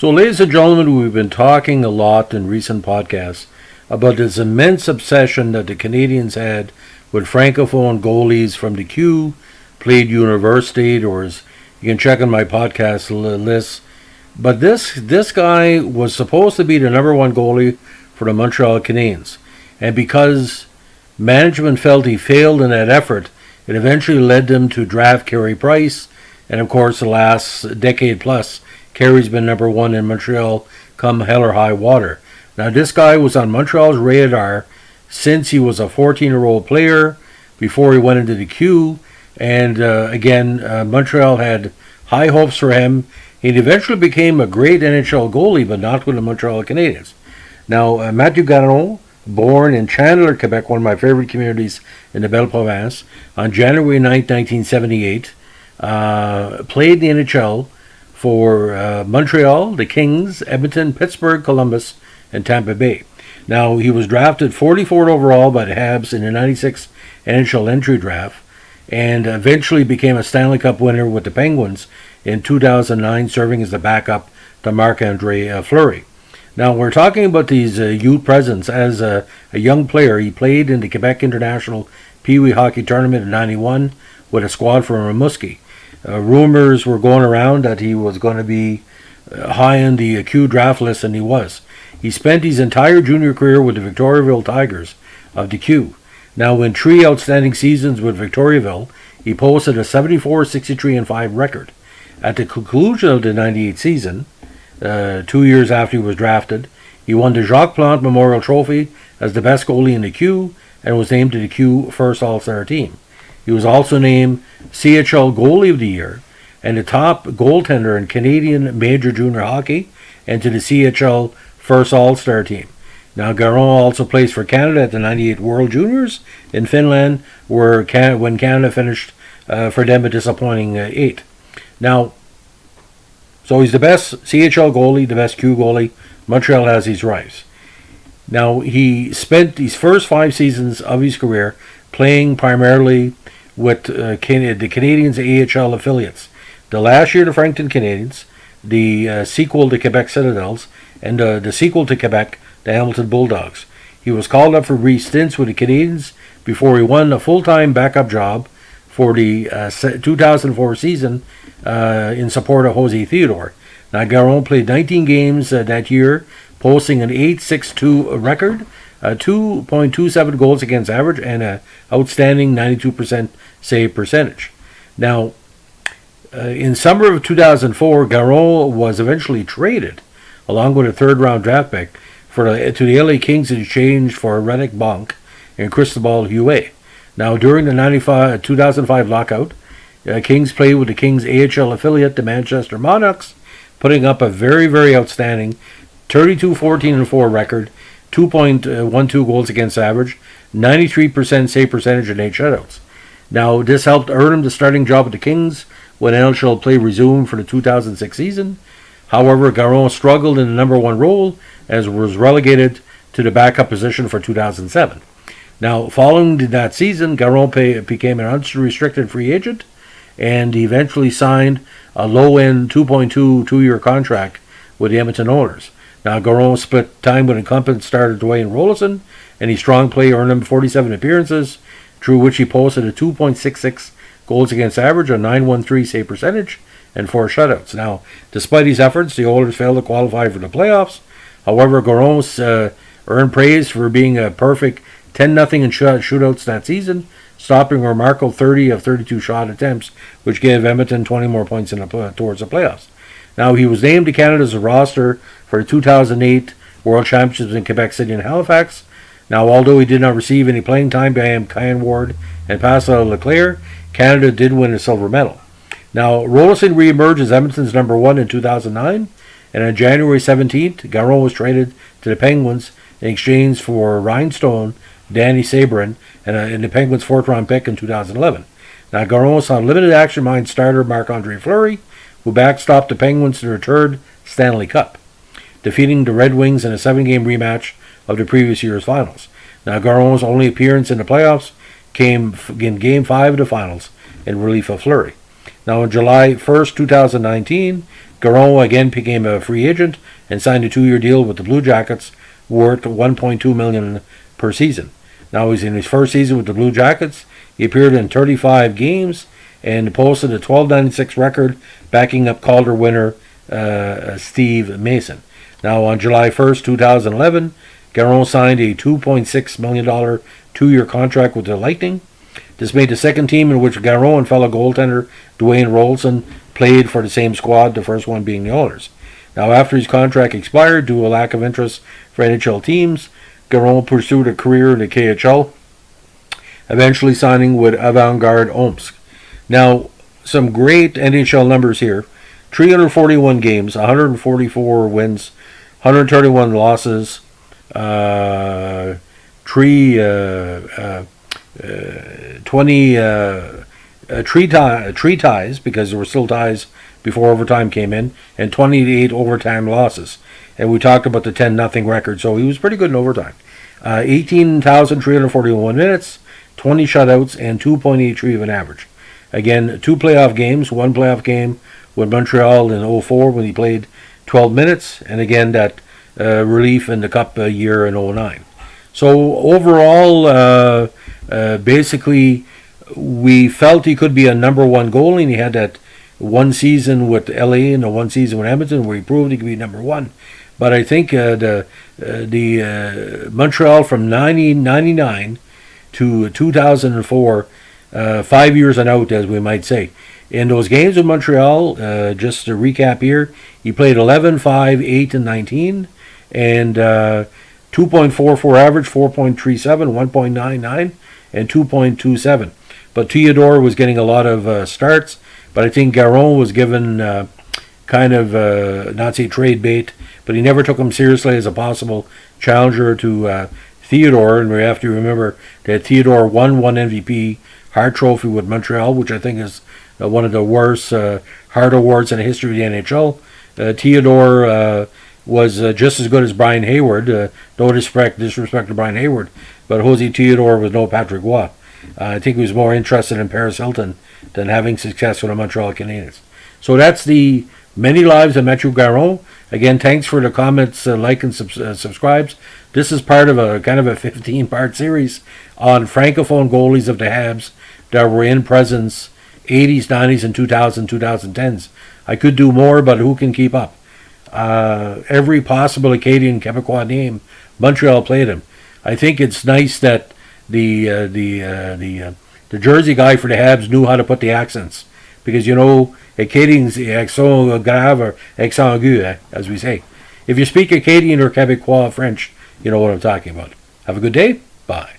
So, ladies and gentlemen, we've been talking a lot in recent podcasts about this immense obsession that the Canadians had with francophone goalies from the Q, played university, or as you can check on my podcast list. But this guy was supposed to be the number one goalie for the Montreal Canadiens. And because management felt he failed in that effort, it eventually led them to draft Carey Price. And of course, the last decade plus, Carey's been number one in Montreal come hell or high water. Now, this guy was on Montreal's radar since he was a 14-year-old player before he went into the Q. And again, Montreal had high hopes for him. He eventually became a great NHL goalie, but not with the Montreal Canadiens. Now, Mathieu Garon, born in Chandler, Quebec, one of my favorite communities in the Belle Province, on January 9, 1978, played the NHL for Montreal, the Kings, Edmonton, Pittsburgh, Columbus, and Tampa Bay. Now, he was drafted 44th overall by the Habs in the 96 NHL entry draft, and eventually became a Stanley Cup winner with the Penguins in 2009, serving as the backup to Marc-Andre Fleury. Now, we're talking about these youth presence. As a young player, he played in the Quebec International Pee Wee Hockey Tournament in 91 with a squad from Rimouski. Rumors were going around that he was going to be high on the Q draft list, and he was. He spent his entire junior career with the Victoriaville Tigers of the Q. Now, in 3 outstanding seasons with Victoriaville, he posted a 74, 63, and 5 record. At the conclusion of the 98 season, 2 years after he was drafted, he won the Jacques Plante Memorial Trophy as the best goalie in the Q and was named to the Q First All-Star team. He was also named CHL Goalie of the Year and the top goaltender in Canadian Major Junior Hockey and to the CHL First All-Star team. Now, Garon also plays for Canada at the 98 World Juniors in Finland, when Canada finished for them a disappointing 8th. Now, so he's the best CHL goalie, the best Q goalie. Montreal has his rights. Now, he spent these first 5 seasons of his career playing primarily with the Canadiens AHL affiliates. The last year, the Frankton Canadiens, the sequel to Quebec Citadels, and the sequel to Quebec, the Hamilton Bulldogs. He was called up for brief stints with the Canadiens before he won a full-time backup job for the 2004 season in support of Jose Theodore. Now, Garon played 19 games that year, posting an 8.62 record, 2.27 goals against average, and an outstanding 92% save percentage. Now, in summer of 2004, Garon was eventually traded, along with a third-round draft pick, to the LA Kings in exchange for Reddick Bonk and Cristobal Huet. Now, during the 2005 lockout, Kings played with the Kings AHL affiliate, the Manchester Monarchs, putting up a very, very outstanding 32-14-4 record, 2.12 goals against average, 93% save percentage, and 8 shutouts. Now, this helped earn him the starting job at the Kings when NHL play resumed for the 2006 season. However, Garon struggled in the number one role as was relegated to the backup position for 2007. Now, following that season, Garon became an unrestricted free agent, and he eventually signed a low-end 2.2 two-year contract with the Edmonton Oilers. Now, Garon split time with incumbent starter Dwayne Rollison, and his strong play earned him 47 appearances, through which he posted a 2.66 goals against average, a 9.13 save percentage, and 4 shutouts. Now, despite his efforts, the Oilers failed to qualify for the playoffs. However, Garon earned praise for being a perfect 10-0 in shootouts that season, stopping a remarkable 30 of 32 shot attempts, which gave Edmonton 20 more points towards the playoffs. Now, he was named to Canada's roster for the 2008 World Championships in Quebec City and Halifax. Now, although he did not receive any playing time behind Kyan Ward and Pascal Leclerc, Canada did win a silver medal. Now, Rollison re-emerged as Edmonton's number one in 2009, and on January 17th, Garon was traded to the Penguins in exchange for Rhinestone, Danny Sabrin, and the Penguins' 4th-round pick in 2011. Now, Garon saw limited action behind starter Marc-Andre Fleury, who backstopped the Penguins to their 3rd Stanley Cup, defeating the Red Wings in a 7-game rematch of the previous year's finals. Now, Garon's only appearance in the playoffs came in Game 5 of the finals in relief of Fleury. Now, on July 1st, 2019, Garon again became a free agent and signed a 2-year deal with the Blue Jackets worth $1.2 million per season. Now he's in his first season with the Blue Jackets. He appeared in 35 games and posted a .1296 record, backing up Calder winner Steve Mason. Now on July 1st, 2011, Garon signed a $2.6 million 2-year contract with the Lightning. This made the second team in which Garon and fellow goaltender Dwayne Rolson played for the same squad, the first one being the Oilers. Now after his contract expired due to a lack of interest for NHL teams, Garon pursued a career in the KHL, eventually signing with Avant-Garde Omsk. Now, some great NHL numbers here. 341 games, 144 wins, 131 losses, three ties, because there were still ties before overtime came in, and 28 overtime losses. And we talked about the 10-0 record, so he was pretty good in overtime. 18,341 minutes, 20 shutouts, and 2.83 of an average. Again, 2 playoff games, 1 playoff game with Montreal in 04 when he played 12 minutes, and again that relief in the Cup year in 09. So overall, basically, we felt he could be a number one goalie, and he had that one season with LA and the one season with Edmonton where he proved he could be number one. But I think the Montreal from 1999 to 2004, 5 years and out, as we might say. In those games with Montreal, just to recap here, he played 11, 5, 8, and 19, and 2.44 average, 4.37, 1.99, and 2.27. But Theodore was getting a lot of starts, but I think Garon was given kind of, not say trade bait, but he never took him seriously as a possible challenger to Theodore. And we have to remember that Theodore won one MVP Hart Trophy with Montreal, which I think is one of the worst Hart Awards in the history of the NHL. Theodore was just as good as Brian Hayward. No disrespect to Brian Hayward, but Jose Theodore was no Patrick Roy. I think he was more interested in Paris Hilton than having success with the Montreal Canadiens. So that's the many lives of Mathieu Garon. Again, thanks for the comments, like and subscribes. This is part of a kind of a 15-part series on Francophone goalies of the Habs that were in presence 80s, 90s, and 2010s. I could do more, but who can keep up? Every possible Acadian Quebecois name, Montreal played him. I think it's nice that the Jersey guy for the Habs knew how to put the accents, because you know Acadians accent grave or accent aigu, as we say. If you speak Acadian or Quebecois French, you know what I'm talking about. Have a good day. Bye.